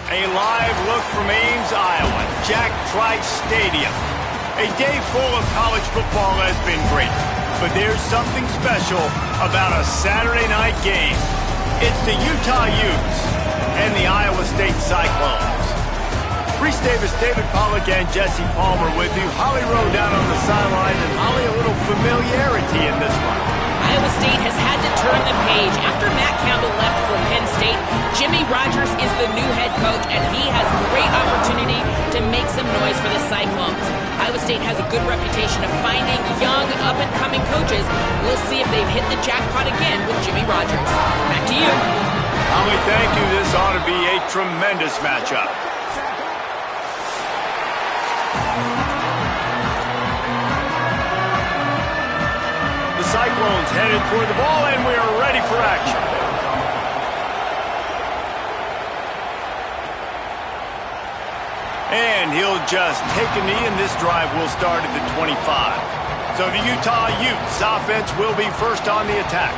A live look from Ames, Iowa, Jack Trice Stadium. A day full of college football has been great, but there's something special about a Saturday night game. It's the Utah Utes and the Iowa State Cyclones. Reese Davis, David Pollack, and Jesse Palmer with you. Holly Rowe down on the sideline, and Holly, a little familiarity in this one. Iowa State has had to turn the page. After Matt Campbell left for Penn State, Jimmy Rogers is the new head coach, and he has great opportunity to make some noise for the Cyclones. Iowa State has a good reputation of finding young, up-and-coming coaches. We'll see if they've hit the jackpot again with Jimmy Rogers. Back to you. Holly, thank you. This ought to be a tremendous matchup. The Cyclones headed toward the ball, and we are ready for action. And he'll just take a knee, and this drive will start at the 25. So the Utah Utes offense will be first on the attack.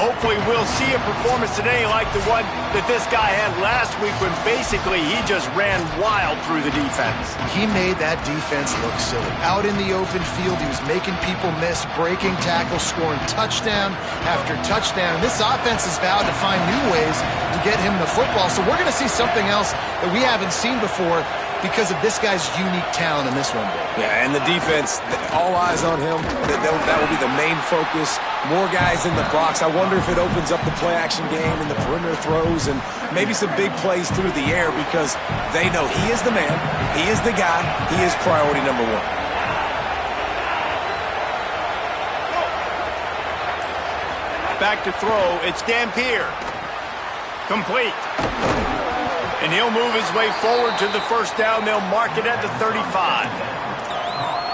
Hopefully we'll see a performance today like the one that this guy had last week when basically he just ran wild through the defense. He made that defense look silly. Out in the open field, he was making people miss, breaking tackles, scoring touchdown after touchdown. This offense has vowed to find new ways to get him the football. So we're going to see something else that we haven't seen before because of this guy's unique talent in this one. Yeah, and the defense, all eyes on him. That will be the main focus. More guys in the box. I wonder if it opens up the play-action game and the perimeter throws and maybe some big plays through the air because they know he is the man, he is the guy, he is priority number one. Back to throw. It's Dampier. Complete. And he'll move his way forward to the first down. They'll mark it at the 35.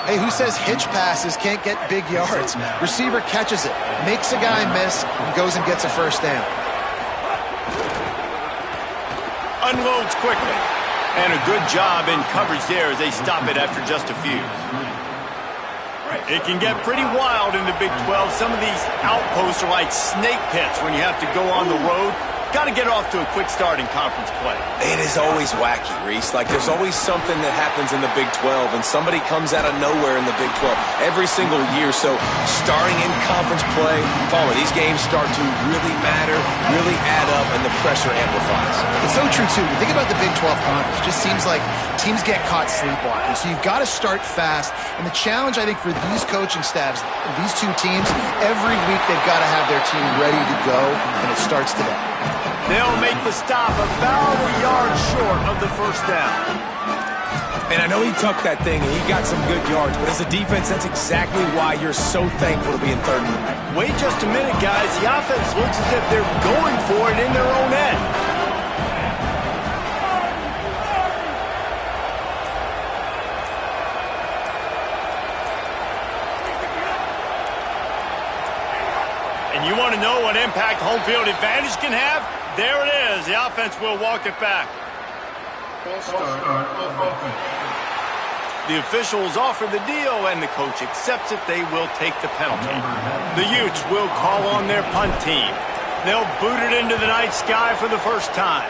Hey, who says hitch passes can't get big yards? Receiver catches it, makes a guy miss, and goes and gets a first down. Unloads quickly. And a good job in coverage there as they stop it after just a few. It can get pretty wild in the Big 12. Some of these outposts are like snake pits when you have to go on the road. Got to get off to a quick start in conference play. It is always wacky, Reese. Like, there's always something that happens in the Big 12, and somebody comes out of nowhere in the Big 12 every single year. So, starting in conference play, Paula, these games start to really matter, really add up, and the pressure amplifies. It's so true, too. You think about the Big 12 conference. It just seems like teams get caught sleepwalking. So, you've got to start fast. And the challenge, I think, for these coaching staffs, these two teams, every week they've got to have their team ready to go, and it starts today. They'll make the stop about a yard short of the first down. And I know he tucked that thing, and he got some good yards, but as a defense, that's exactly why you're so thankful to be in third and one. Wait just a minute, guys. The offense looks as if they're going for it in their own end. And you want to know what impact home field advantage can have? There it is. The offense will walk it back. The officials offer the deal, and the coach accepts it. They will take the penalty. The Utes will call on their punt team. They'll boot it into the night sky for the first time.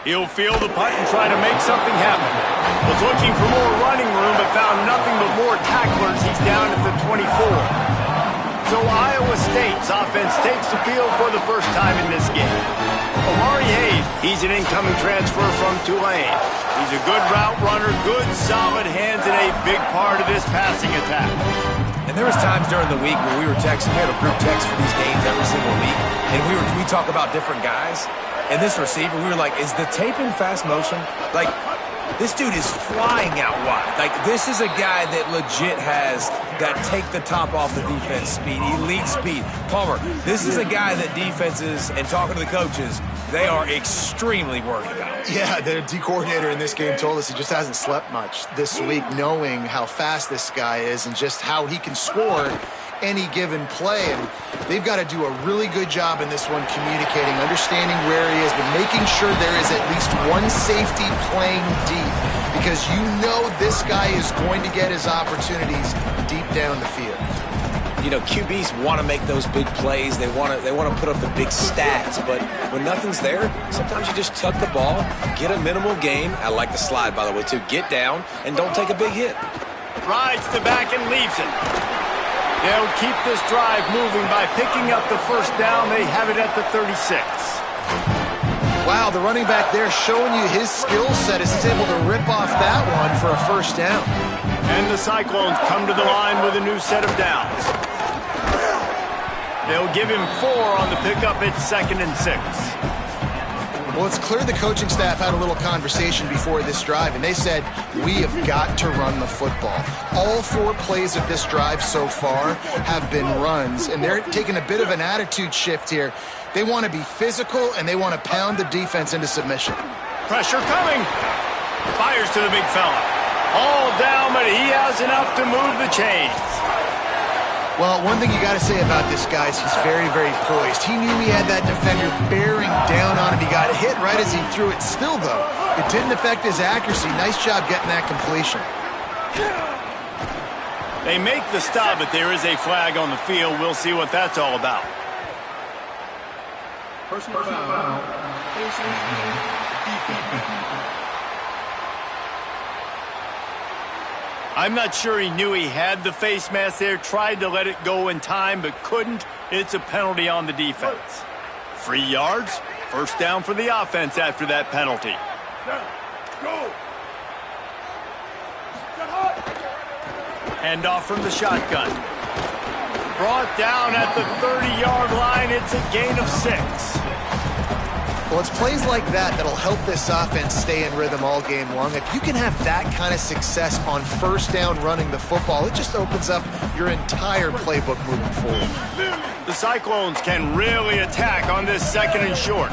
He'll field the punt and try to make something happen. Was looking for more running room, but found nothing but more tacklers. He's down at the 24. So Iowa State's offense takes the field for the first time in this game. Omari Hayes, he's an incoming transfer from Tulane. He's a good route runner, good solid hands, and a big part of this passing attack. And there was times during the week when we were texting. We had a group text for these games every single week, and we talk about different guys. And this receiver, we were like, is the tape in fast motion? Like, this dude is flying out wide. Like, this is a guy that legit has that take the top off the defense speed, elite speed. Palmer, this is a guy that defenses, and talking to the coaches, they are extremely worried about. Yeah, the D coordinator in this game told us he just hasn't slept much this week, knowing how fast this guy is and just how he can score any given play. And they've got to do a really good job in this one communicating, understanding where he is, but making sure there is at least one safety playing deep, because you know this guy is going to get his opportunities deep down the field. You know, QBs want to make those big plays. They want to put up the big stats. But when nothing's there, sometimes you just tuck the ball, get a minimal gain. I like the slide, by the way, too. Get down and don't take a big hit. Rides the back and leaves it. They'll keep this drive moving by picking up the first down. They have it at the 36. Wow, the running back there showing you his skill set as he's able to rip off that one for a first down. And the Cyclones come to the line with a new set of downs. They'll give him 4 on the pickup. It's 2nd and 6. Well, it's clear the coaching staff had a little conversation before this drive, and they said, we have got to run the football. All 4 plays of this drive so far have been runs, and they're taking a bit of an attitude shift here. They want to be physical, and they want to pound the defense into submission. Pressure coming. Fires to the big fella. All down, but he has enough to move the chains. Well, one thing you got to say about this guy is he's very, very poised. He knew he had that defender bearing down on him. He got hit right as he threw it. Still, though, it didn't affect his accuracy. Nice job getting that completion. They make the stop, but there is a flag on the field. We'll see what that's all about. Personal foul. I'm not sure he knew he had the face mask there, tried to let it go in time, but couldn't. It's a penalty on the defense. 3 yards, first down for the offense after that penalty. Go. Handoff from the shotgun. Brought down at the 30-yard line. It's a gain of 6. Well, it's plays like that that'll help this offense stay in rhythm all game long. If you can have that kind of success on first down running the football, it just opens up your entire playbook moving forward. The Cyclones can really attack on this 2nd and short.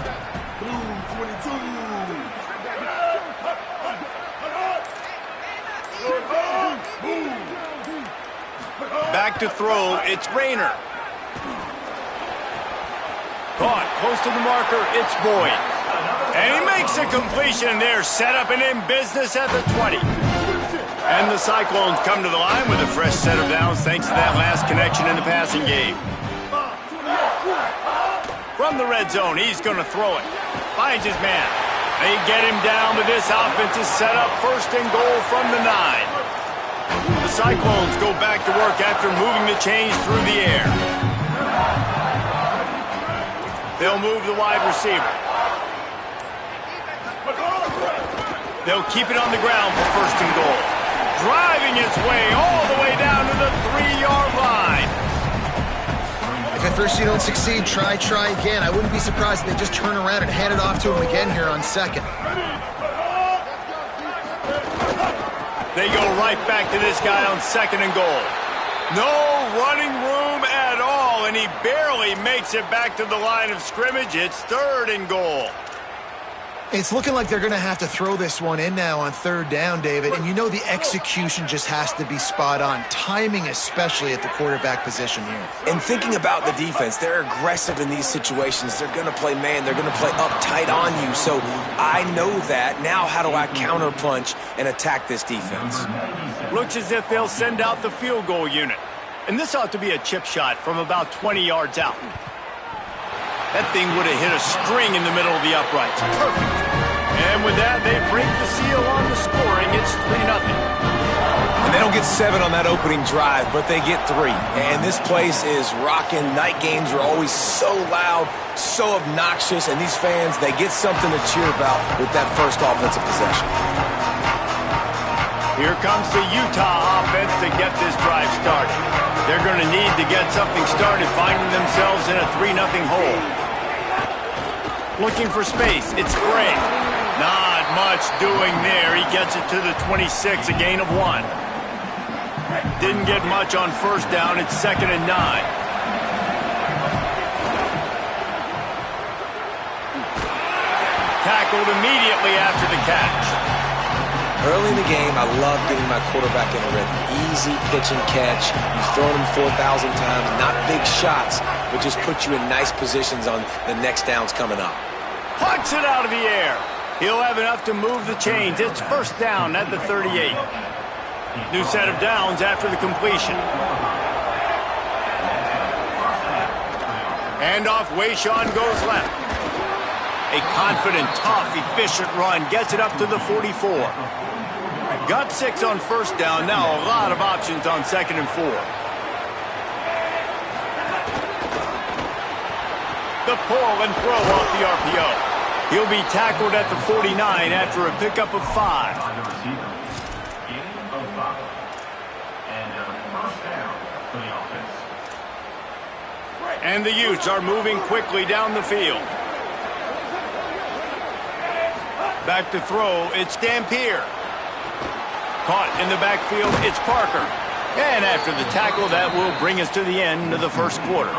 Back to throw, it's Rayner. Caught, close to the marker, it's Boyd. And he makes a completion there, set up and in business at the 20. And the Cyclones come to the line with a fresh set of downs thanks to that last connection in the passing game. From the red zone, he's going to throw it. Finds his man. They get him down, but this offense is set up 1st and goal from the 9. The Cyclones go back to work after moving the chains through the air. They'll move the wide receiver. They'll keep it on the ground for 1st and goal. Driving its way all the way down to the 3-yard line. If at first you don't succeed, try again. I wouldn't be surprised if they just turn around and hand it off to him again here on 2nd. They go right back to this guy on 2nd and goal. No running room at all, and he barely makes it back to the line of scrimmage. It's 3rd and goal. It's looking like they're going to have to throw this one in now on 3rd down, David. And you know the execution just has to be spot on. Timing especially at the quarterback position here. And thinking about the defense, they're aggressive in these situations. They're going to play man. They're going to play uptight on you. So I know that. Now how do I counterpunch and attack this defense? Looks as if they'll send out the field goal unit. And this ought to be a chip shot from about 20 yards out. That thing would have hit a string in the middle of the uprights. Perfect. And with that, they break the seal on the scoring. It's 3-0. And they don't get 7 on that opening drive, but they get 3. And this place is rocking. Night games are always so loud, so obnoxious, and these fans, they get something to cheer about with that first offensive possession. Here comes the Utah offense to get this drive started. They're going to need to get something started, finding themselves in a 3-0 hole. Looking for space, it's Gray. Not much doing there. He gets it to the 26, a gain of 1. Didn't get much on 1st down. It's 2nd and 9. Tackled immediately after the catch. Early in the game, I love getting my quarterback in a rhythm. Easy pitch and catch. You've thrown him 4,000 times. Not big shots, but just put you in nice positions on the next downs coming up. Pucks it out of the air. He'll have enough to move the chains. It's 1st down at the 38. New set of downs after the completion. Handoff, Wayshawn goes left. A confident, tough, efficient run gets it up to the 44. Got 6 on first down. Now a lot of options on 2nd and 4. The pull and throw off the RPO. He'll be tackled at the 49 after a pickup of 5. And the Utes are moving quickly down the field. Back to throw, it's Dampier. Caught in the backfield, it's Parker. And after the tackle, that will bring us to the end of the first quarter.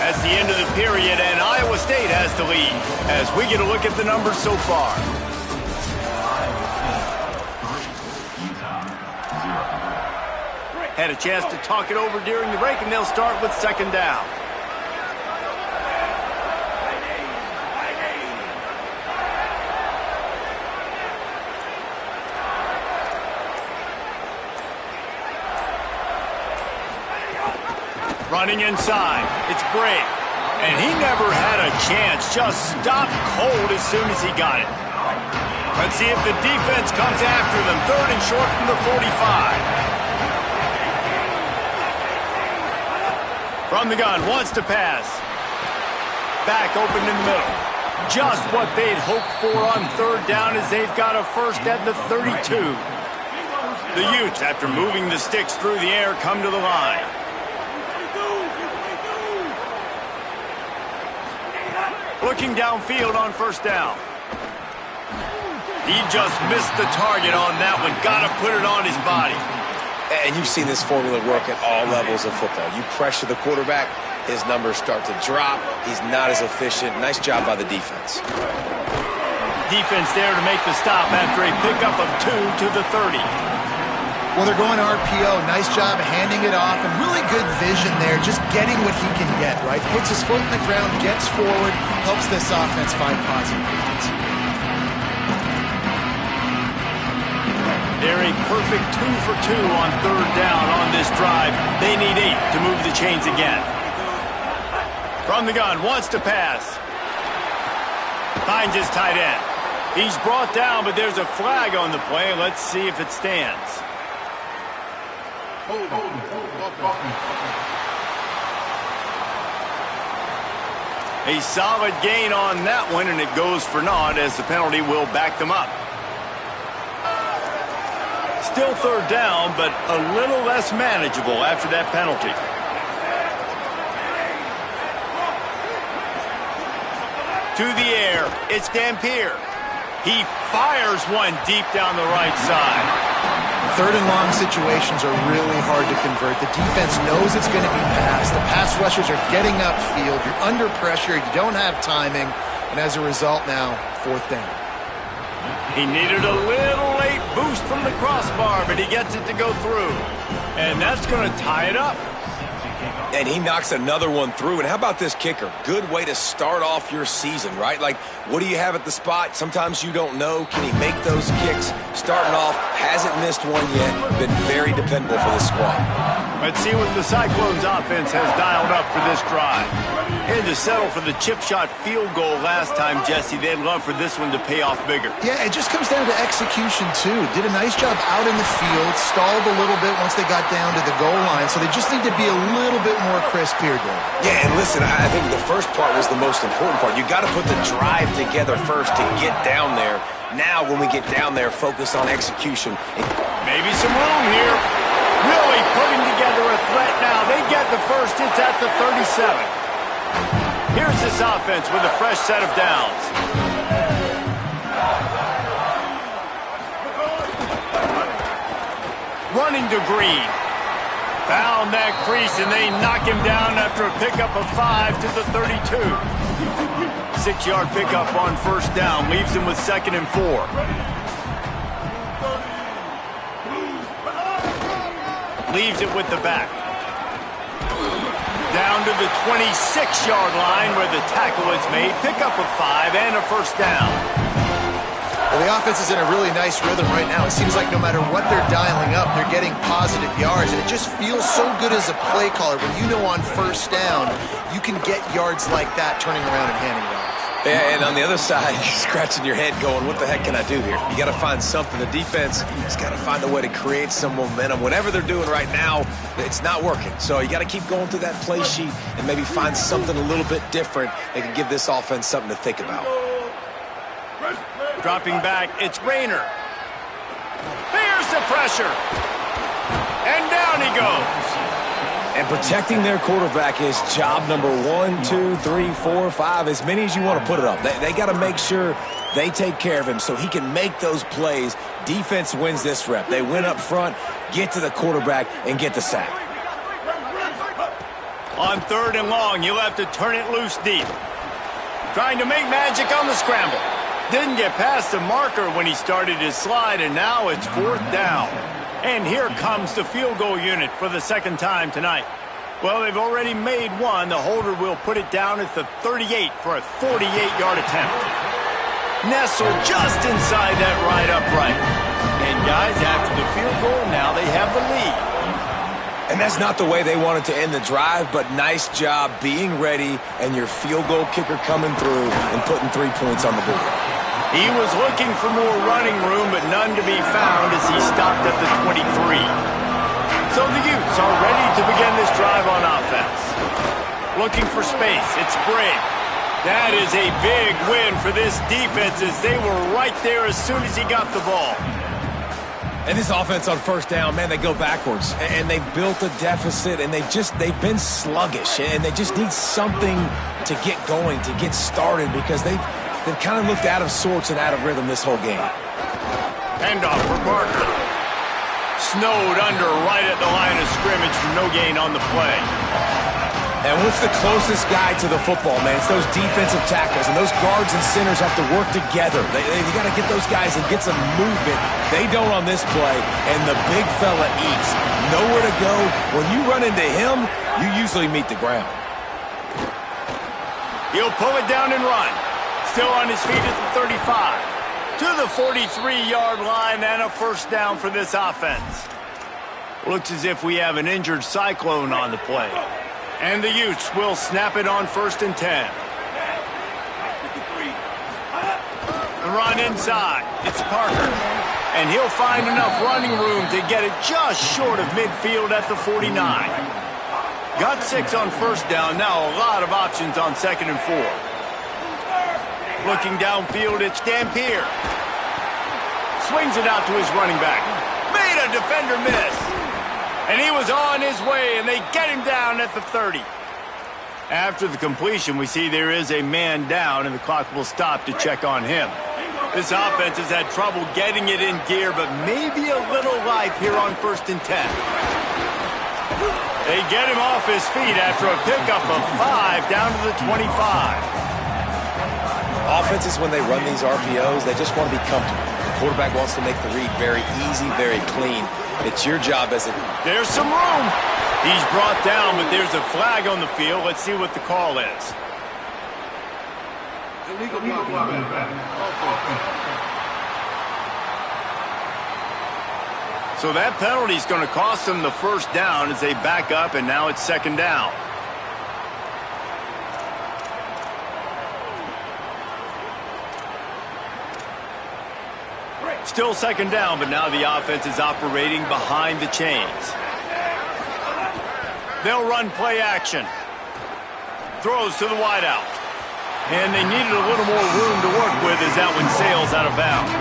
That's the end of the period, and Iowa State has the lead as we get a look at the numbers so far. Had a chance to talk it over during the break, and they'll start with 2nd down. Running inside, it's Gray. And he never had a chance, just stopped cold as soon as he got it. Let's see if the defense comes after them. 3rd and short from the 45. From the gun, wants to pass. Back open in the middle. Just what they'd hoped for on 3rd down as they've got a first at the 32. The Utes, after moving the sticks through the air, come to the line. Looking downfield on 1st down. He just missed the target on that one. Got to put it on his body. And you've seen this formula work at all levels of football. You pressure the quarterback, his numbers start to drop. He's not as efficient. Nice job by the defense. Defense there to make the stop after a pickup of 2 to the 30. Well, they're going RPO. Nice job handing it off, and really good vision there, just getting what he can get, right? Puts his foot in the ground, gets forward, helps this offense find positive movements. They're a perfect 2 for 2 on 3rd down on this drive. They need 8 to move the chains again. From the gun, wants to pass. Finds his tight end. He's brought down, but there's a flag on the play. Let's see if it stands. A solid gain on that one, and it goes for naught as the penalty will back them up. Still 3rd down, but a little less manageable after that penalty. To the air, it's Dampier. He fires one deep down the right side. 3rd and long situations are really hard to convert. The defense knows it's going to be passed. The pass rushers are getting upfield. You're under pressure. You don't have timing. And as a result now, 4th down. He needed a little late boost from the crossbar, but he gets it to go through. And that's going to tie it up. And he knocks another one through. And how about this kicker? Good way to start off your season, right? Like, what do you have at the spot? Sometimes you don't know. Can he make those kicks? Starting off, hasn't missed one yet. Been very dependable for this squad. Let's see what the Cyclones offense has dialed up for this drive. Had to settle for the chip shot field goal last time, Jesse. They'd love for this one to pay off bigger. Yeah, it just comes down to execution, too. Did a nice job out in the field, stalled a little bit once they got down to the goal line, so they just need to be a little bit more crisp here, Dave. Yeah, and listen, I think the first part was the most important part. You got to put the drive together first to get down there. Now, when we get down there, focus on execution. Maybe some room here. Really putting together a threat now. They get the first. It's at the 37. Here's this offense with a fresh set of downs. Running to Green. Found that crease, and they knock him down after a pickup of 5 to the 32. 6-yard pickup on 1st down. Leaves him with 2nd and 4. Leaves it with the back. Down to the 26-yard line where the tackle is made. Pickup of 5 and a 1st down. Well, the offense is in a really nice rhythm right now. It seems like no matter what they're dialing up, they're getting positive yards, and it just feels so good as a play caller when you know on first down you can get yards like that turning around and handing it off. Yeah, and on the other side, you're scratching your head going, what the heck can I do here? You got to find something. The defense has got to find a way to create some momentum. Whatever they're doing right now, it's not working. So you got to keep going through that play sheet and maybe find something a little bit different that can give this offense something to think about. Dropping back, it's Rayner. There's the pressure. And down he goes. And protecting their quarterback is job number 1, 2, 3, 4, 5, as many as you want to put it up. They got to make sure they take care of him so he can make those plays. Defense wins this rep. They win up front, get to the quarterback, and get the sack. On 3rd and long, you'll have to turn it loose deep. Trying to make magic on the scramble. Didn't get past the marker when he started his slide, and now it's 4th down. And here comes the field goal unit for the 2nd time tonight. Well, they've already made one. The holder will put it down at the 38 for a 48-yard attempt. Nestled just inside that right upright. And guys, after the field goal, now they have the lead. And that's not the way they wanted to end the drive, but nice job being ready and your field goal kicker coming through and putting 3 points on the board. He was looking for more running room, but none to be found as he stopped at the 23. So the Utes are ready to begin this drive on offense. Looking for space, it's Brigg. That is a big win for this defense as they were right there as soon as he got the ball. And this offense on 1st down, man, they go backwards. And they've built a deficit, and they've been sluggish. And they just need something to get going, to get started, because they've kind of looked out of sorts and out of rhythm this whole game. Handoff for Parker. Snowed under right at the line of scrimmage for no gain on the play. And what's the closest guy to the football, man? It's those defensive tackles, and those guards and centers have to work together. You got to get those guys and get some movement. They don't on this play, and the big fella eats. Nowhere to go. When you run into him, you usually meet the ground. He'll pull it down and run. Still on his feet at the 35. To the 43-yard line and a 1st down for this offense. Looks as if we have an injured Cyclone on the play. And the Utes will snap it on 1st and 10. The run inside. It's Parker. And he'll find enough running room to get it just short of midfield at the 49. Got 6 on 1st down. Now a lot of options on 2nd and 4. Looking downfield, it's Dampier. Swings it out to his running back. Made a defender miss. And he was on his way, and they get him down at the 30. After the completion, we see there is a man down, and the clock will stop to check on him. This offense has had trouble getting it in gear, but maybe a little life here on 1st and 10. They get him off his feet after a pickup of 5 down to the 25. Offenses, when they run these RPOs, they just want to be comfortable. The quarterback wants to make the read very easy, very clean. It's your job as a... There's some room. He's brought down, but there's a flag on the field. Let's see what the call is. So that penalty is going to cost them the 1st down as they back up, and now it's 2nd down. Still 2nd down, but now the offense is operating behind the chains. They'll run play action. Throws to the wideout. And they needed a little more room to work with as that one sails out of bounds.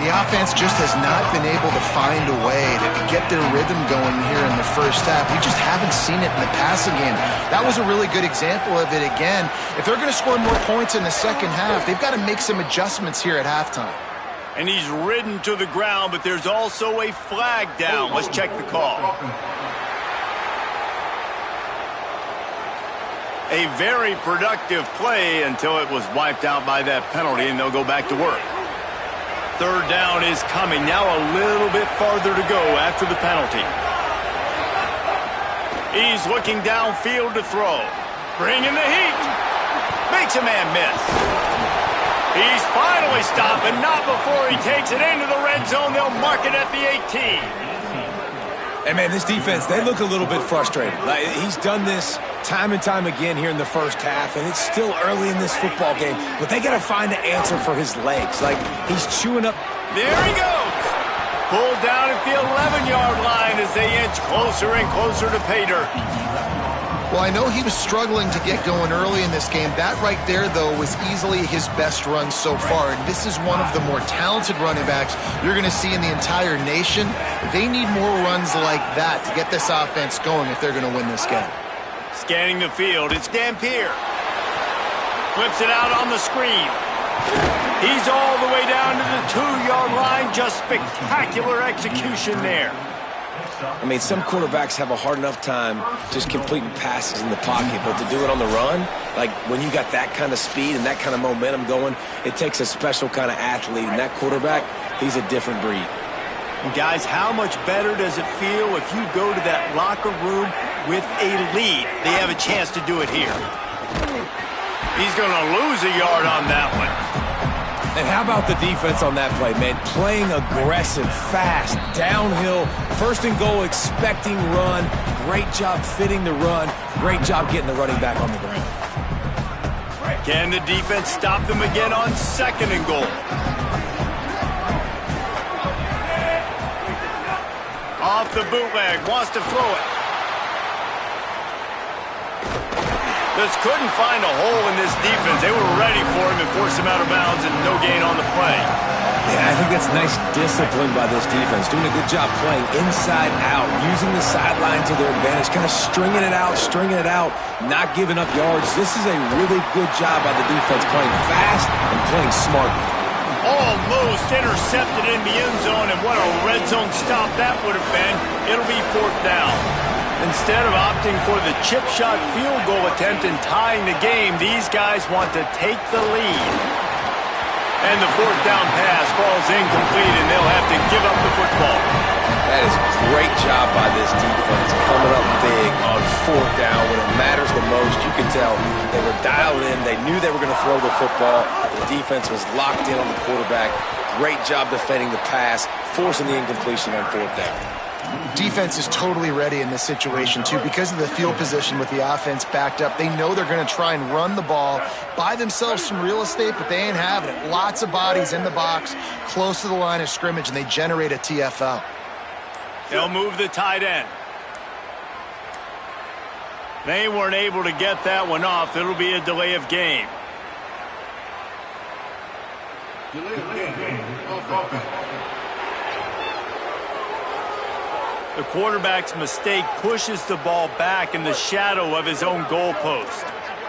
The offense just has not been able to find a way to get their rhythm going here in the 1st half. We just haven't seen it in the passing game. That was a really good example of it again. If they're going to score more points in the 2nd half, they've got to make some adjustments here at halftime. And he's ridden to the ground, but there's also a flag down. Let's check the call. A very productive play until it was wiped out by that penalty, and they'll go back to work. 3rd down is coming. Now a little bit farther to go after the penalty. He's looking downfield to throw. Bringing the heat. Makes a man miss. He's finally stopped, but not before he takes it into the red zone. They'll mark it at the 18. And, man, this defense, they look a little bit frustrated. Like, he's done this time and time again here in the first half, and it's still early in this football game, but they got to find an answer for his legs. Like, he's chewing up. There he goes. Pulled down at the 11-yard line as they inch closer and closer to pay dirt. Well, I know he was struggling to get going early in this game. That right there, though, was easily his best run so far. And this is one of the more talented running backs you're going to see in the entire nation. They need more runs like that to get this offense going if they're going to win this game. Scanning the field, it's Dampier. Flips it out on the screen. He's all the way down to the 2-yard line. Just spectacular execution there. I mean, some quarterbacks have a hard enough time just completing passes in the pocket, but to do it on the run, like when you got that kind of speed and that kind of momentum going, it takes a special kind of athlete, and that quarterback, he's a different breed. And guys, how much better does it feel if you go to that locker room with a lead? They have a chance to do it here. He's going to lose a yard on that one. And how about the defense on that play, man? Playing aggressive, fast, downhill, first and goal, expecting run. Great job fitting the run. Great job getting the running back on the ground. Can the defense stop them again on second and goal? Off the bootleg, wants to throw it. Just couldn't find a hole in this defense. They were ready for him and forced him out of bounds and no gain on the play. Yeah, I think that's nice discipline by this defense. Doing a good job playing inside out, using the sideline to their advantage, kind of stringing it out, not giving up yards. This is a really good job by the defense, playing fast and playing smart. Almost intercepted in the end zone, and what a red zone stop that would have been. It'll be 4th down. Instead of opting for the chip shot field goal attempt and tying the game, these guys want to take the lead. And the 4th down pass falls incomplete, and they'll have to give up the football. That is a great job by this defense, coming up big on 4th down when it matters the most. You can tell they were dialed in. They knew they were going to throw the football. The defense was locked in on the quarterback. Great job defending the pass, forcing the incompletion on 4th down. Defense is totally ready in this situation, too. Because of the field position with the offense backed up, they know they're going to try and run the ball, buy themselves some real estate, but they ain't having it. Lots of bodies in the box, close to the line of scrimmage, and they generate a TFL. They'll move the tight end. They weren't able to get that one off. It'll be a delay of game. The quarterback's mistake pushes the ball back in the shadow of his own goalpost.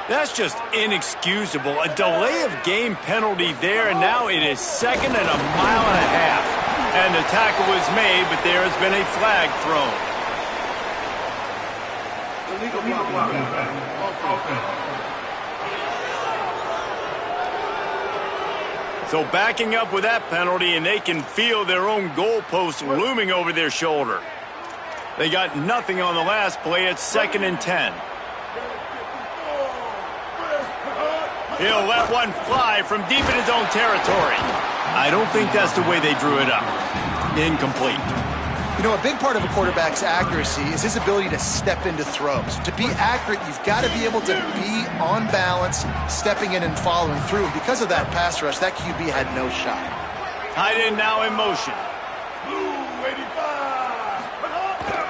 That's just inexcusable. A delay of game penalty there, and now it is 2nd and a mile and a half. And the tackle was made, but there has been a flag thrown. So backing up with that penalty, and they can feel their own goalpost looming over their shoulder. They got nothing on the last play. It's 2nd and 10. He'll let one fly from deep in his own territory. I don't think that's the way they drew it up. Incomplete. You know, a big part of a quarterback's accuracy is his ability to step into throws. To be accurate, you've got to be able to be on balance, stepping in and following through. And because of that pass rush, that QB had no shot. Tight end now in motion.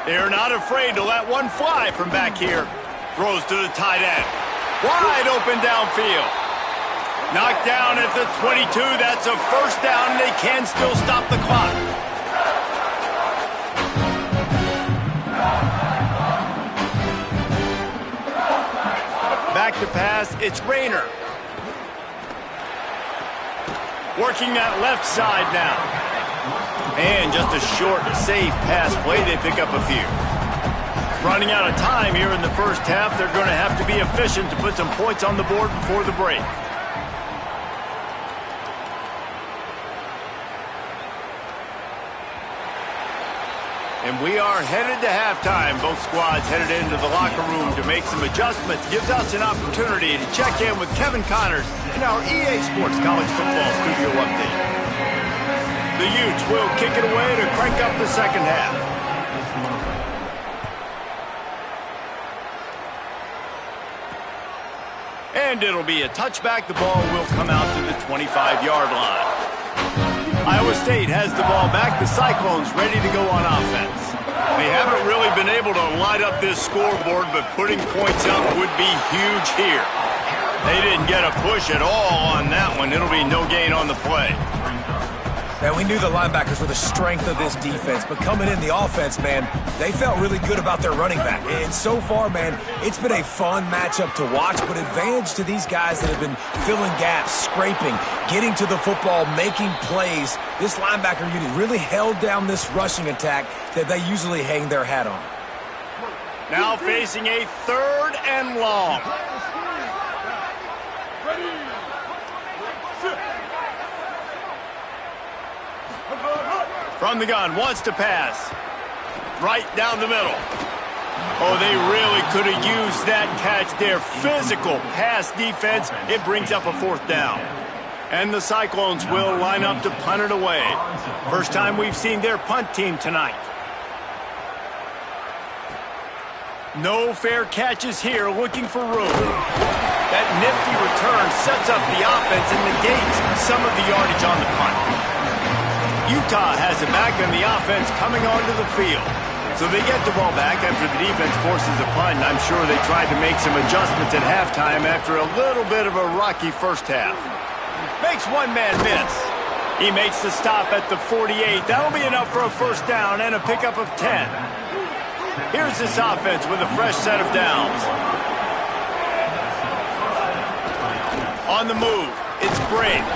They're not afraid to let one fly from back here. Throws to the tight end. Wide open downfield. Knocked down at the 22. That's a 1st down, and they can still stop the clock. Back to pass, it's Rayner. Working that left side now. And just a short, safe pass play, they pick up a few. Running out of time here in the first half. They're going to have to be efficient to put some points on the board before the break. And we are headed to halftime. Both squads headed into the locker room to make some adjustments. Gives us an opportunity to check in with Kevin Connors in our EA Sports College Football Studio Update. The Utes will kick it away to crank up the second half. And it'll be a touchback. The ball will come out to the 25-yard line. Iowa State has the ball back. The Cyclones ready to go on offense. They haven't really been able to light up this scoreboard, but putting points up would be huge here. They didn't get a push at all on that one. It'll be no gain on the play. Man, we knew the linebackers were the strength of this defense, but coming in the offense, man, they felt really good about their running back. And so far, man, it's been a fun matchup to watch, but advantage to these guys that have been filling gaps, scraping, getting to the football, making plays. This linebacker unit really held down this rushing attack that they usually hang their hat on. Now facing a 3rd and long. From the gun, wants to pass. Right down the middle. Oh, they really could have used that catch there. Physical pass defense. It brings up a 4th down. And the Cyclones will line up to punt it away. First time we've seen their punt team tonight. No fair catches here, looking for room. That nifty return sets up the offense and negates some of the yardage on the punt. Utah has it back on the offense coming onto the field. So they get the ball back after the defense forces a punt. I'm sure they tried to make some adjustments at halftime after a little bit of a rocky first half. Makes one man miss. He makes the stop at the 48. That'll be enough for a 1st down and a pickup of 10. Here's this offense with a fresh set of downs. On the move, it's Brave.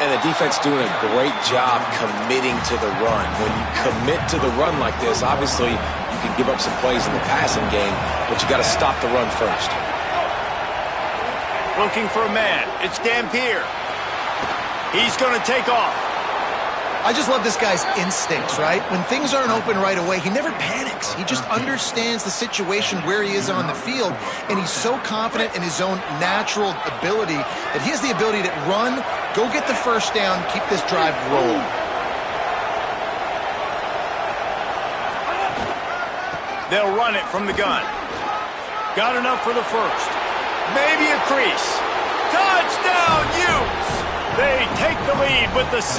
And the defense doing a great job committing to the run. When you commit to the run like this, obviously you can give up some plays in the passing game, but you got to stop the run first. Looking for a man. It's Dampier. He's going to take off. I just love this guy's instincts, right? When things aren't open right away, he never panics. He just understands the situation where he is on the field, and he's so confident in his own natural ability that he has the ability to run, go get the 1st down, keep this drive rolling. They'll run it from the gun. Got enough for the 1st. Maybe a crease. Touchdown, Utes! They take the lead with the 6.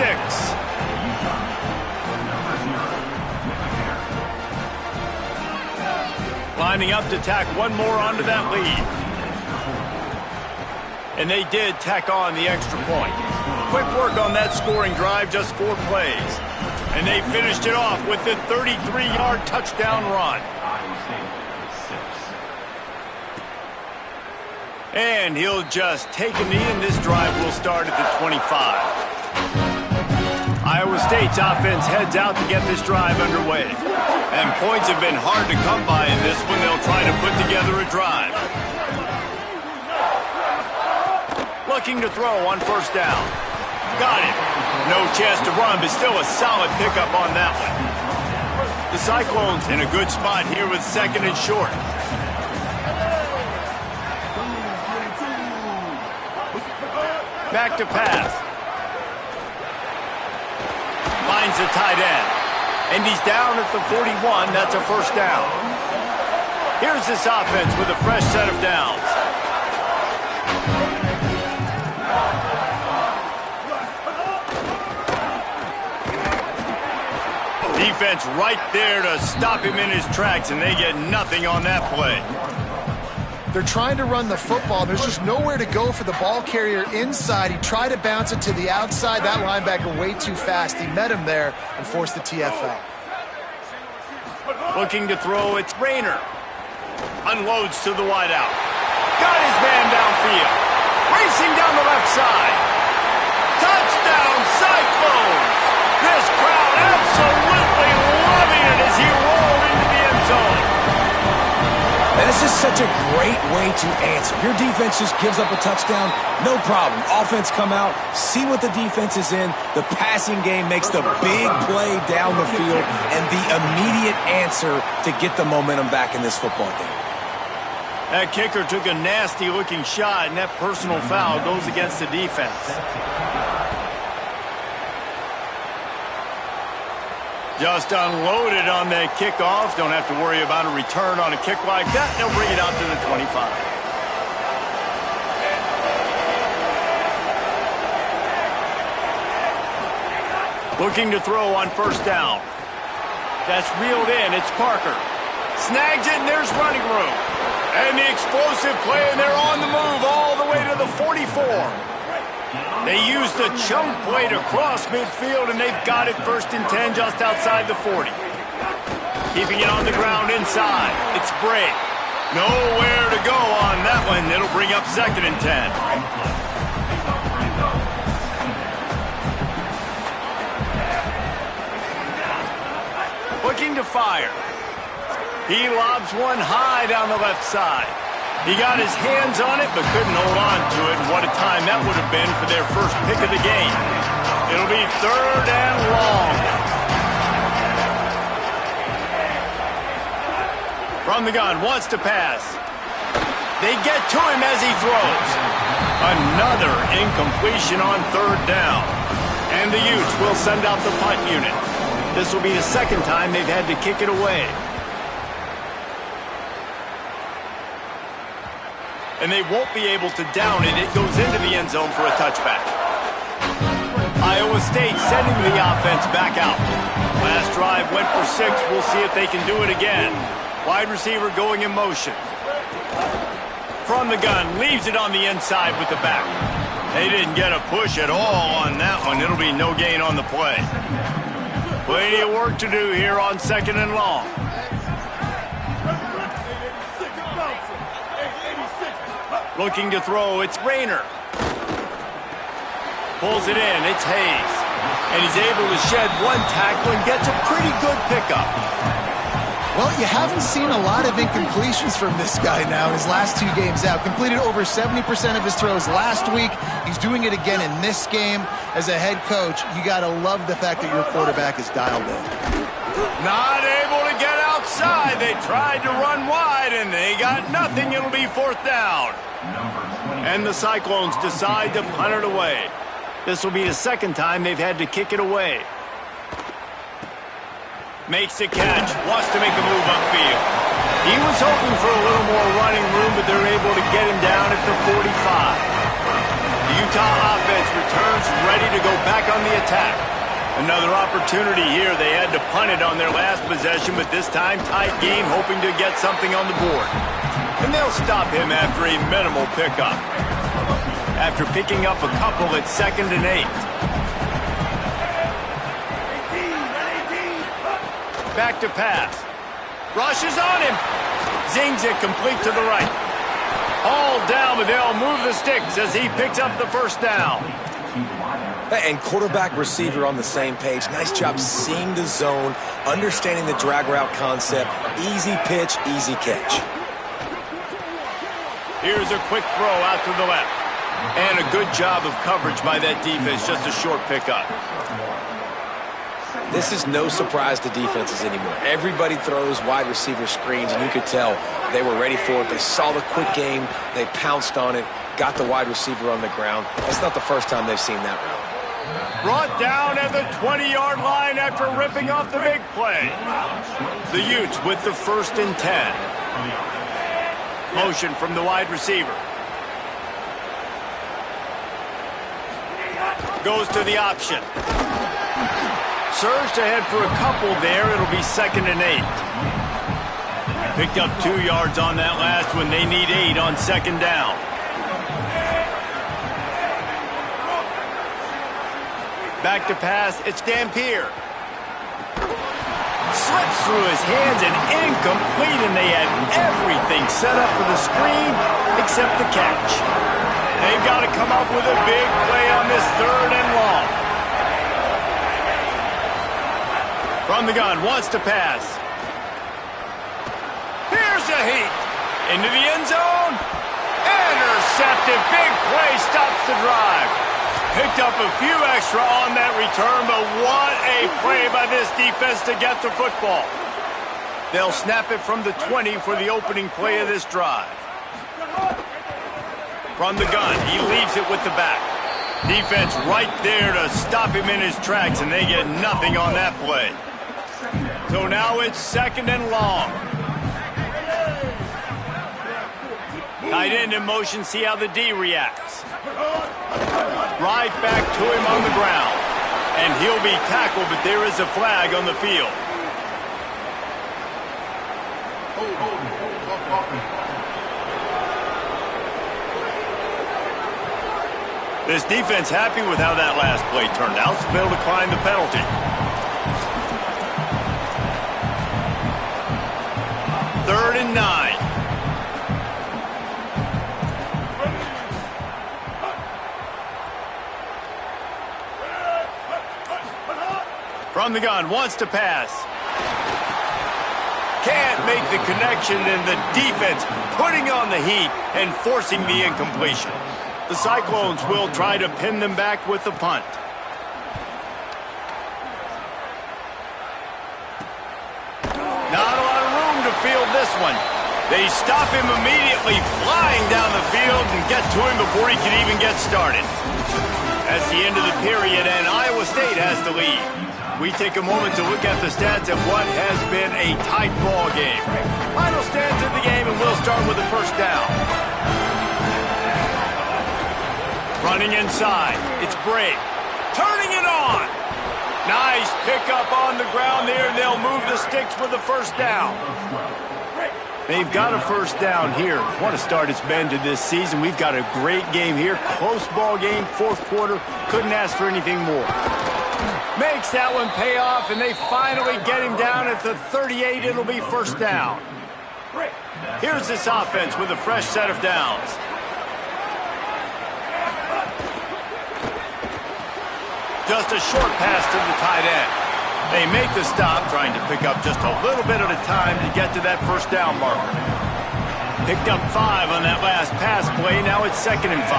Lining up to tack one more onto that lead. And they did tack on the extra point. Quick work on that scoring drive, just 4 plays. And they finished it off with the 33-yard touchdown run. And he'll just take a knee, and this drive will start at the 25. Iowa State's offense heads out to get this drive underway. And points have been hard to come by in this one. They'll try to put together a drive. Looking to throw on 1st down. Got it. No chance to run, but still a solid pickup on that one. The Cyclones in a good spot here with 2nd and short. Back to pass. Finds the tight end. And he's down at the 41. That's a 1st down. Here's this offense with a fresh set of downs. Defense right there to stop him in his tracks, and they get nothing on that play. They're trying to run the football. There's just nowhere to go for the ball carrier inside. He tried to bounce it to the outside. That linebacker way too fast. He met him there and forced the TFL. Looking to throw, it's Rayner. Unloads to the wideout. Got his man downfield. Racing down the left side. Touchdown, Cyclones! This crowd absolutely loving it as he rolled into the end zone. And this is just such a great way to answer. Your defense just gives up a touchdown, no problem. Offense come out, see what the defense is in. The passing game makes the big play down the field and the immediate answer to get the momentum back in this football game. That kicker took a nasty-looking shot, and that personal foul goes against the defense. Just unloaded on that kickoff. Don't have to worry about a return on a kick like that. They'll bring it out to the 25. Looking to throw on first down. That's reeled in. It's Parker. Snags it, and there's running room. And the explosive play, and they're on the move all the way to the 44. They used the chunk play to cross midfield, and they've got it 1st and 10 just outside the 40. Keeping it on the ground inside. It's Bray. Nowhere to go on that one. It'll bring up 2nd and 10. Looking to fire. He lobs one high down the left side. He got his hands on it, but couldn't hold on to it. And what a time that would have been for their first pick of the game. It'll be 3rd and long. From the gun, wants to pass. They get to him as he throws. Another incompletion on 3rd down. And the Utes will send out the punt unit. This will be the 2nd time they've had to kick it away. And they won't be able to down it. It goes into the end zone for a touchback. Iowa State sending the offense back out. Last drive went for 6. We'll see if they can do it again. Wide receiver going in motion. From the gun, leaves it on the inside with the back. They didn't get a push at all on that one. It'll be no gain on the play. Plenty of work to do here on 2nd and long. Looking to throw, it's Rayner. Pulls it in, it's Hayes. And he's able to shed one tackle and gets a pretty good pickup. Well, you haven't seen a lot of incompletions from this guy now in his last 2 games out. Completed over 70% of his throws last week. He's doing it again in this game. As a head coach, you got to love the fact that your quarterback is dialed in. Not able to get outside. They tried to run wide, and they got nothing. It'll be 4th down. And the Cyclones decide to punt it away. This will be the 2nd time they've had to kick it away. Makes the catch. Wants to make a move upfield. He was hoping for a little more running room, but they're able to get him down at the 45. The Utah offense returns ready to go back on the attack. Another opportunity here. They had to punt it on their last possession, but this time tight game, hoping to get something on the board. And they'll stop him after a minimal pickup. After picking up a couple at 2nd and 8. Back to pass. Rushes on him. Zings it complete to the right. All down, but they'll move the sticks as he picks up the 1st down. And quarterback receiver on the same page. Nice job seeing the zone, understanding the drag route concept. Easy pitch, easy catch. Here's a quick throw out to the left. And a good job of coverage by that defense. Just a short pickup. This is no surprise to defenses anymore. Everybody throws wide receiver screens, and you could tell they were ready for it. They saw the quick game. They pounced on it, got the wide receiver on the ground. That's not the first time they've seen that route. Brought down at the 20-yard line after ripping off the big play. The Utes with the 1st and 10. Motion from the wide receiver. Goes to the option. Surged ahead for a couple there. It'll be 2nd and 8. Picked up 2 yards on that last one. They need 8 on 2nd down. Back to pass. It's Dampier. Slips through his hands and incomplete, and they had everything set up for the screen except the catch. They've got to come up with a big play on this 3rd and long. From the gun, wants to pass. Here's a heat. Into the end zone. Intercepted. Big play stops the drive. Picked up a few extra on that return, but what a play by this defense to get the football. They'll snap it from the 20 for the opening play of this drive. From the gun, he leaves it with the back. Defense right there to stop him in his tracks, and they get nothing on that play. So now it's 2nd and long. Tight end in motion, see how the D reacts. Right back to him on the ground. And he'll be tackled, but there is a flag on the field. This defense happy with how that last play turned out, so they'll decline the penalty. Third and 9. From the gun, wants to pass. Can't make the connection, and the defense putting on the heat and forcing the incompletion. The Cyclones will try to pin them back with the punt. Not a lot of room to field this one. They stop him immediately, flying down the field, and get to him before he can even get started. That's the end of the period, and Iowa State has the lead. We take a moment to look at the stats of what has been a tight ball game. Final stats of the game, and we'll start with the first down. Running inside. It's Brake. Turning it on. Nice pickup on the ground there, and they'll move the sticks with the first down. They've got a first down here. What a start it's been to this season. We've got a great game here. Close ball game, 4th quarter. Couldn't ask for anything more. Makes that one pay off, and they finally get him down at the 38. It'll be first down. Here's this offense with a fresh set of downs. Just a short pass to the tight end. They make the stop, trying to pick up just a little bit at a time to get to that first down marker. Picked up 5 on that last pass play. Now it's 2nd and 5.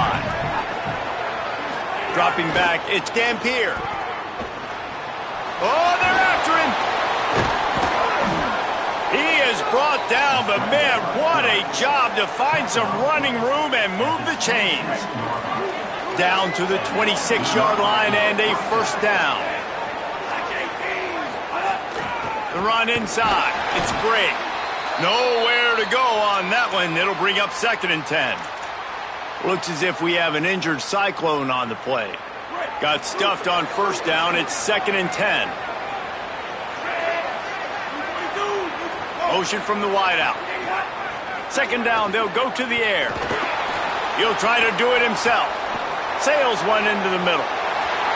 Dropping back, it's Dampier. Oh, they're after him. He is brought down, but man, what a job to find some running room and move the chains. Down to the 26-yard line and a first down. The run inside. It's Brake. Nowhere to go on that one. It'll bring up 2nd and 10. Looks as if we have an injured Cyclone on the play. Got stuffed on first down. It's 2nd and 10. Motion from the wideout. 2nd down, they'll go to the air. He'll try to do it himself. Sails one into the middle.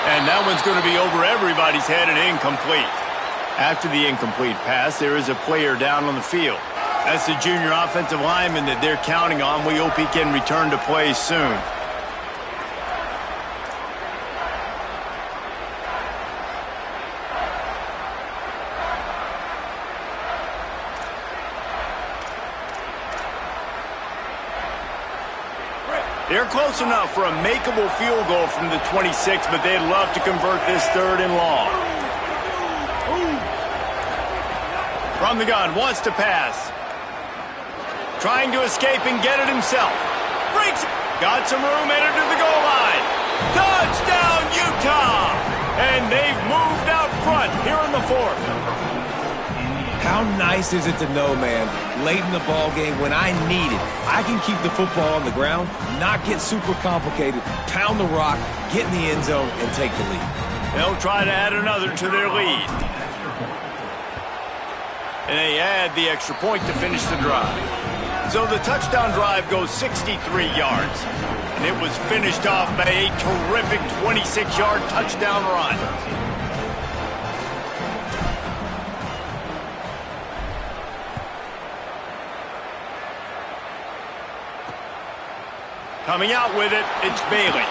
And that one's going to be over everybody's head and incomplete. After the incomplete pass, there is a player down on the field. That's the junior offensive lineman that they're counting on. We hope he can return to play soon. They're close enough for a makeable field goal from the 26, but they'd love to convert this 3rd and long. From the gun, wants to pass. Trying to escape and get it himself. Breaks it. Got some room, entered to the goal line. Touchdown, Utah! And they've moved out front here in the 4th. How nice is it to know, man, late in the ball game when I need it, I can keep the football on the ground, not get super complicated, pound the rock, get in the end zone, and take the lead. They'll try to add another to their lead. And they add the extra point to finish the drive. So the touchdown drive goes 63 yards. And it was finished off by a terrific 26-yard touchdown run. Coming out with it, it's Bailey.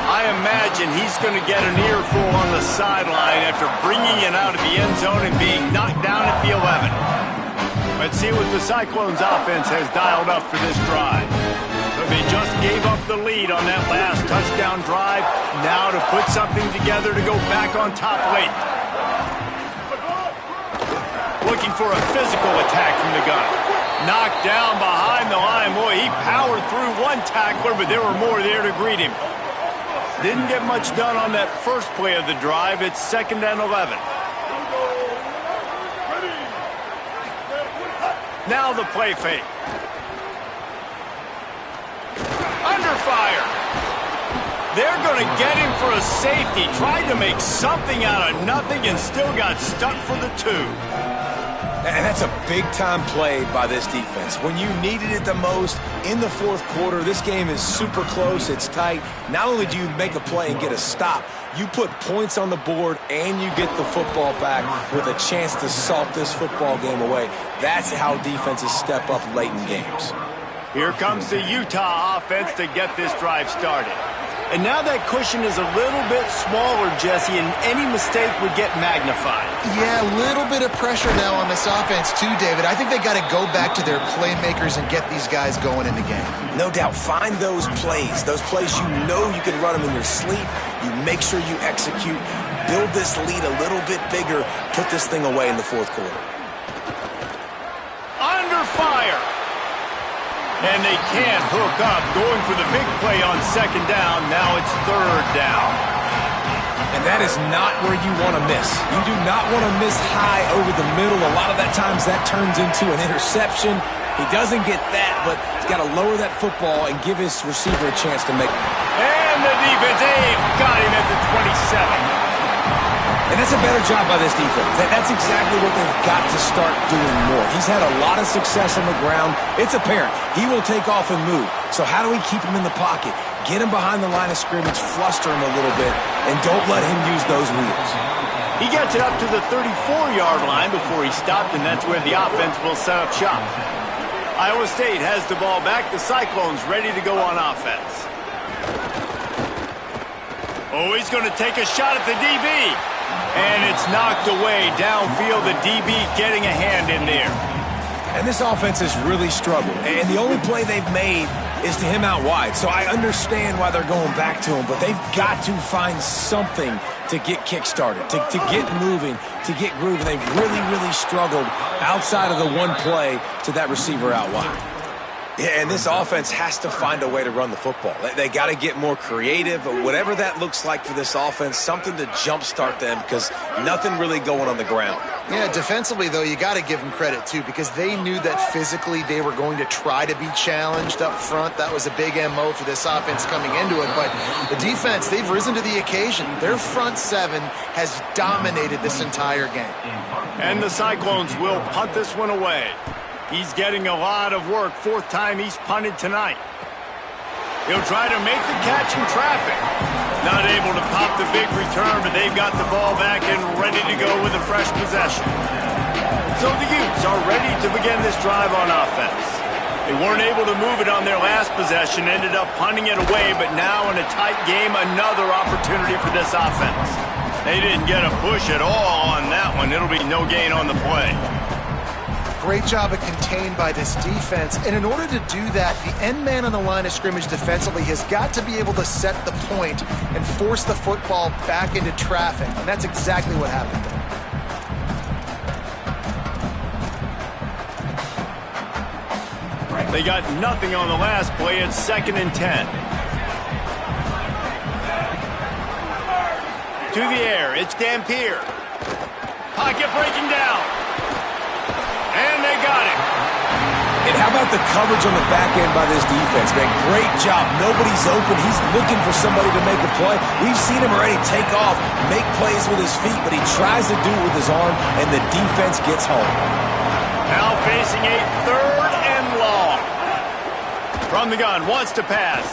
I imagine he's going to get an earful on the sideline after bringing it out of the end zone and being knocked down at the 11. Let's see what the Cyclones offense has dialed up for this drive. So they just gave up the lead on that last touchdown drive. Now to put something together to go back on top late. Looking for a physical attack from the gun. Knocked down behind the line. Boy, he powered through one tackler, but there were more there to greet him. Didn't get much done on that first play of the drive. It's 2nd and 11. Now the play fake. Under fire. They're going to get him for a safety. Tried to make something out of nothing and still got stuck for the 2. And that's a big-time play by this defense. When you needed it the most in the 4th quarter, this game is super close, it's tight. Not only do you make a play and get a stop, you put points on the board and you get the football back with a chance to salt this football game away. That's how defenses step up late in games. Here comes the Utah offense to get this drive started. And now that cushion is a little bit smaller, Jesse, and any mistake would get magnified. Yeah, a little bit of pressure now on this offense too, David. I think they got to go back to their playmakers and get these guys going in the game. No doubt. Find those plays you know you can run them in your sleep. You make sure you execute. Build this lead a little bit bigger. Put this thing away in the 4th quarter. Under fire. And they can't hook up. Going for the big play on 2nd down. Now it's 3rd down. And that is not where you want to miss. You do not want to miss high over the middle. A lot of that times that turns into an interception. He doesn't get that, but he's got to lower that football and give his receiver a chance to make it. And the defense, got him at the 27. And that's a better job by this defense. That's exactly what they've got to start doing more. He's had a lot of success on the ground. It's apparent. He will take off and move. So how do we keep him in the pocket? Get him behind the line of scrimmage, fluster him a little bit, and don't let him use those wheels. He gets it up to the 34-yard line before he stopped, and that's where the offense will set up shop. Iowa State has the ball back. The Cyclones ready to go on offense. Oh, he's going to take a shot at the DB. And it's knocked away downfield. The DB getting a hand in there. And this offense has really struggled. And the only play they've made is to him out wide. So I understand why they're going back to him. But they've got to find something to get kick-started, to get moving, to get grooving. They've really, really struggled outside of the one play to that receiver out wide. Yeah, and this offense has to find a way to run the football. They got to get more creative, but whatever that looks like for this offense, something to jumpstart them because nothing really going on the ground. Yeah, defensively, though, you got to give them credit, too, because they knew that physically they were going to try to be challenged up front. That was a big MO for this offense coming into it. But the defense, they've risen to the occasion. Their front 7 has dominated this entire game. And the Cyclones will punt this one away. He's getting a lot of work. 4th time he's punted tonight. He'll try to make the catch in traffic. Not able to pop the big return, but they've got the ball back and ready to go with a fresh possession. So the Utes are ready to begin this drive on offense. They weren't able to move it on their last possession, ended up punting it away, but now in a tight game, another opportunity for this offense. They didn't get a push at all on that one. It'll be no gain on the play. Great job of contained by this defense. And in order to do that, the end man on the line of scrimmage defensively has got to be able to set the point and force the football back into traffic. And that's exactly what happened there. They got nothing on the last play. It's 2nd and 10. To the air, it's Dampier. Pocket breaking down. And they got him. And how about the coverage on the back end by this defense, man? Great job. Nobody's open. He's looking for somebody to make a play. We've seen him already take off, make plays with his feet, but he tries to do it with his arm, and the defense gets home. Now facing a 3rd and long. From the gun, wants to pass.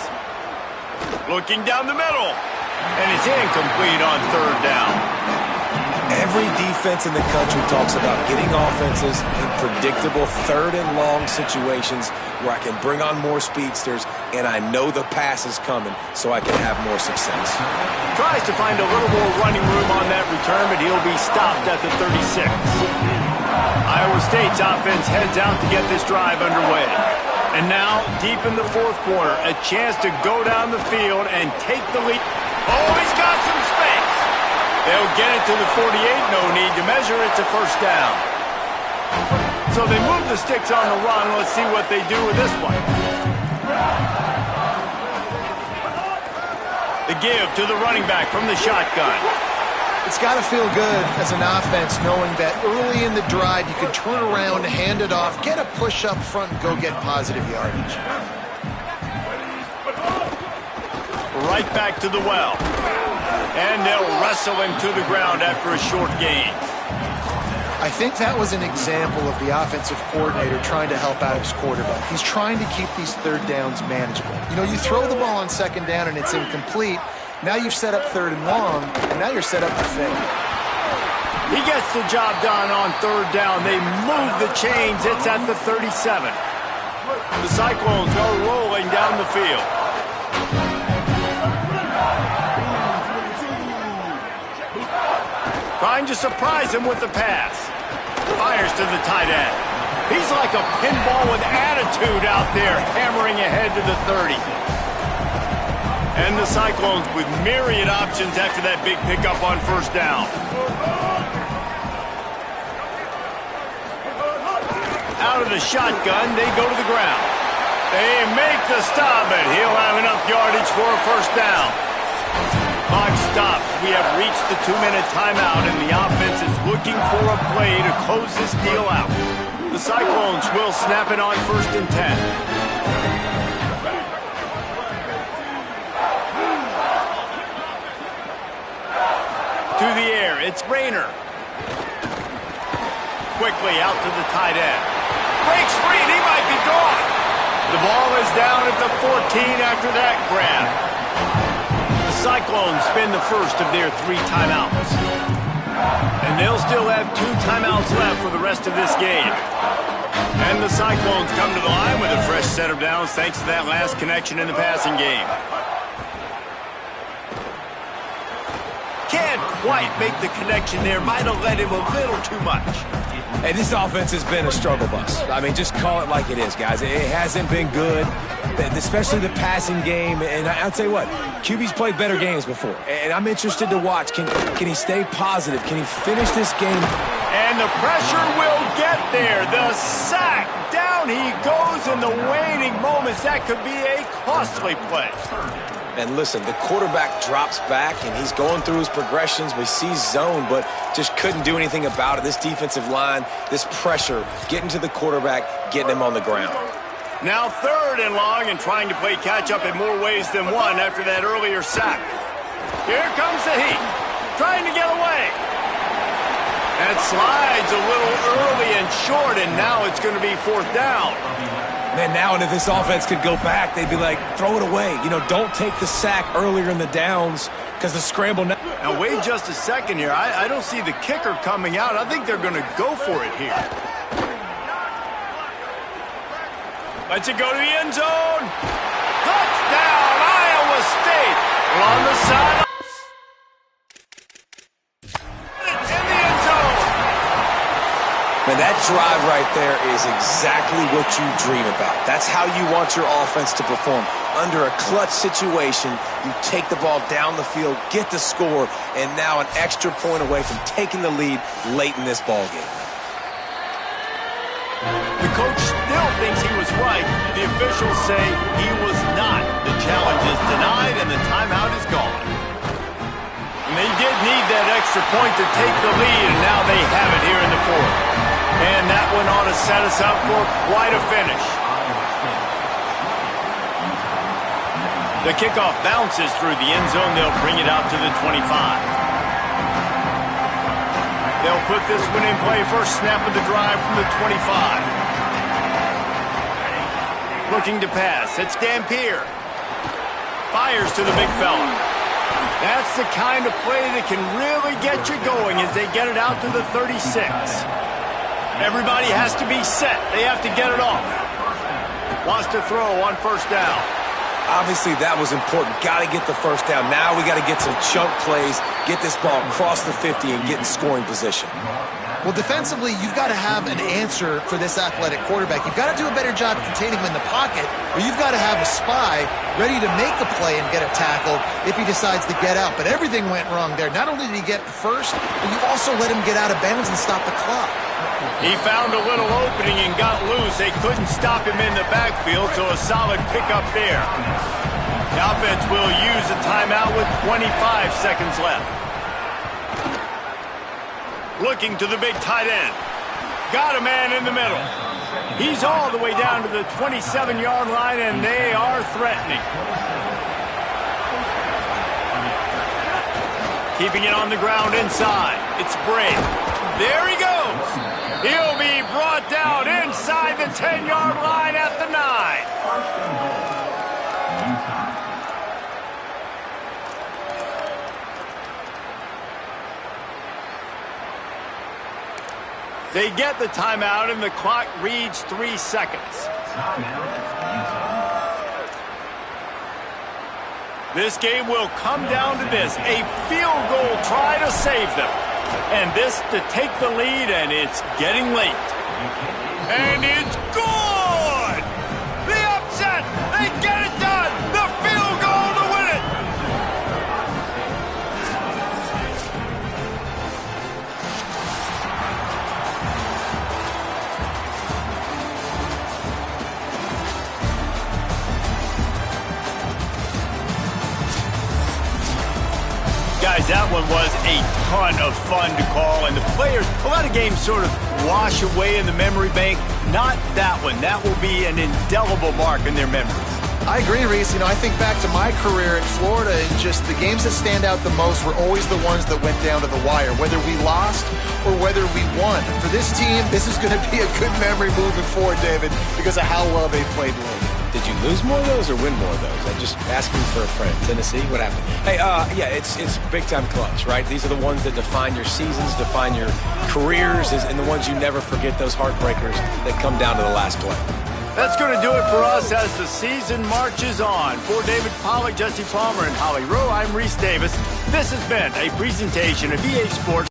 Looking down the middle. And it's incomplete on 3rd down. Every defense in the country talks about getting offenses in predictable 3rd and long situations where I can bring on more speedsters and I know the pass is coming so I can have more success. Tries to find a little more running room on that return, but he'll be stopped at the 36. Iowa State's offense heads out to get this drive underway. And now, deep in the fourth quarter, a chance to go down the field and take the lead. Oh, he's got some space. They'll get it to the 48. No need to measure. It's a first down. So they move the sticks on the run. Let's see what they do with this one. The give to the running back from the shotgun. It's got to feel good as an offense knowing that early in the drive you can turn around, hand it off, get a push up front, and go get positive yardage. Right back to the well. And they'll wrestle him to the ground after a short gain. I think that was an example of the offensive coordinator trying to help out his quarterback. He's trying to keep these third downs manageable. You know, you throw the ball on second down and it's incomplete. Now you've set up third and long, and now you're set up to fail. He gets the job done on third down. They move the chains. It's at the 37. The Cyclones are rolling down the field. Trying to surprise him with the pass. Fires to the tight end. He's like a pinball with attitude out there, hammering ahead to the 30. And the Cyclones with myriad options after that big pickup on first down. Out of the shotgun, they go to the ground. They make the stop, and he'll have enough yardage for a first down. Clock stops. We have reached the 2-minute timeout, and the offense is looking for a play to close this deal out. The Cyclones will snap it on 1st and 10. To the air, it's Rayner. Quickly out to the tight end. Breaks free, and he might be gone. The ball is down at the 14 after that grab. The Cyclones spend the first of their 3 timeouts. And they'll still have 2 timeouts left for the rest of this game. And the Cyclones come to the line with a fresh set of downs thanks to that last connection in the passing game. Can't quite make the connection there. Might have led him a little too much. Hey, this offense has been a struggle bus. I mean, just call it like it is, guys. It hasn't been good, especially the passing game. And I'll tell you what, QB's played better games before. And I'm interested to watch. Can he stay positive? Can he finish this game? And the pressure will get there. The sack. Down he goes in the waning moments. That could be a costly play. And listen, the quarterback drops back, and he's going through his progressions. We see zone, but just couldn't do anything about it. This defensive line, this pressure, getting to the quarterback, getting him on the ground. Now 3rd and long and trying to play catch-up in more ways than one after that earlier sack. Here comes the heat, trying to get away. That slides a little early and short, and now it's going to be 4th down. Man, now and if this offense could go back, they'd be like, throw it away. You know, don't take the sack earlier in the downs because the scramble now. Now, wait just a second here. I don't see the kicker coming out. I think they're going to go for it here. Let's it go to the end zone. Touchdown, Iowa State. Well, on the side. Man, that drive right there is exactly what you dream about. That's how you want your offense to perform. Under a clutch situation, you take the ball down the field, get the score, and now an extra point away from taking the lead late in this ballgame. The coach still thinks he was right. The officials say he was not. The challenge is denied, and the timeout is gone. And they did need that extra point to take the lead, and now they have it here in the 4th. And that one ought to set us up for quite a finish. The kickoff bounces through the end zone. They'll bring it out to the 25. They'll put this one in play. First snap of the drive from the 25. Looking to pass. It's Dampier. Fires to the big fella. That's the kind of play that can really get you going as they get it out to the 36. Everybody has to be set. They have to get it off. Wants to throw on first down. Obviously, that was important. Got to get the first down. Now we got to get some chunk plays, get this ball across the 50 and get in scoring position. Well, defensively, you've got to have an answer for this athletic quarterback. You've got to do a better job containing him in the pocket, or you've got to have a spy ready to make the play and get a tackle if he decides to get out. But everything went wrong there. Not only did he get first, but you also let him get out of bounds and stop the clock. He found a little opening and got loose. They couldn't stop him in the backfield, so a solid pickup there. The offense will use a timeout with 25 seconds left. Looking to the big tight end. Got a man in the middle. He's all the way down to the 27-yard line, and they are threatening. Keeping it on the ground inside. It's Bray. There he goes. He'll be brought down inside the 10-yard line at the 9. They get the timeout, and the clock reads 3 seconds. This game will come down to this, a field goal try to save them. And this to take the lead, and it's getting late. And it's good! The upset! They get it done! The field goal to win it! Guys, that one was a ton of fun to call, and the players, a lot of games sort of wash away in the memory bank. Not that one. That will be an indelible mark in their memories. I agree, Reese. I think back to my career in Florida, and just the games that stand out the most were always the ones that went down to the wire, whether we lost or whether we won. For this team, this is going to be a good memory moving forward, David, because of how well they played late. Did you lose more of those or win more of those? I'm just asking for a friend. Tennessee, what happened? Hey, yeah, it's big-time clutch, right? These are the ones that define your seasons, define your careers, and the ones you never forget, those heartbreakers that come down to the last play. That's going to do it for us as the season marches on. For David Pollack, Jesse Palmer, and Holly Rowe, I'm Reese Davis. This has been a presentation of EA Sports.